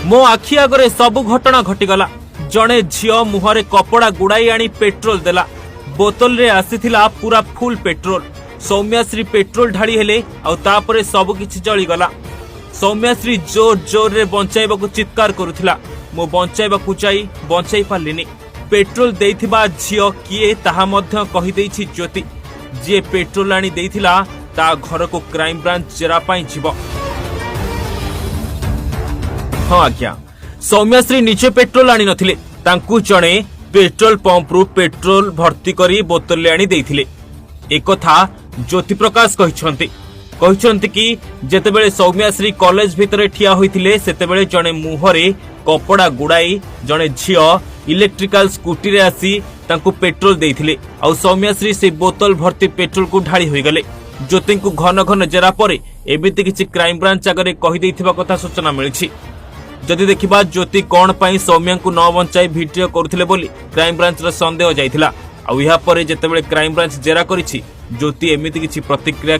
मो आखि आगरे सबु घटना घटीगला। जड़े झील मुहरे कपड़ा गुड़ाई आनी पेट्रोल देला। बोतल रे आसीथिला पूरा फुल पेट्रोल। सौम्याश्री पेट्रोल ढाड़ी हेले आउ तापरे सबु किछि जळीगला। सौम्याश्री जोर जोर रे बंचाइबाकू चित्कार करुथिला। मो बंचाइबाकू चाहि बंचाई पारलिनी। पेट्रोल देइथिबा झियो किए ताहा मध्य कहि देइछि ज्योति। जे पेट्रोल आनी देइथिला ता घर को क्राइम ब्रांच जेरा पाई जिवो। हाँ आज्ञा, सौम्याश्री निजे पेट्रोल आनी नथिले। तांकू जणे पेट्रोल पंप रु पेट्रोल भर्ती करी बोतल आनी देइथिले। एकथा ज्योति प्रकाश कहिसंती कि जेतेबेले सौम्याश्री कॉलेज भितरे ठिया होइथिले सेतेबेले जणे मुहरे कपड़ा गुड़ाई जणे झियो इलेक्ट्रिकल स्कूटी रे आसी तांकू पेट्रोल देइथिले। आ सौम्याश्री से बोतल भर्ती पेट्रोल को ढाड़ी होई गले। ज्योति को घन घन जेरा परे एमिति किछि क्राइम ब्रांच आगरे कहि देइथिबा कथा सूचना मिलिछि। जदि देखिबा ज्योति कोन पई सौम्या को न बंचाई भिडियो करुथिले बोली क्राइम ब्रांच रो संदेह जाइथिला। आ इहा परे जेतेबेले क्राइम ब्रांच जेरा करिछि ज्योति एमिति किछि प्रतिक्रिया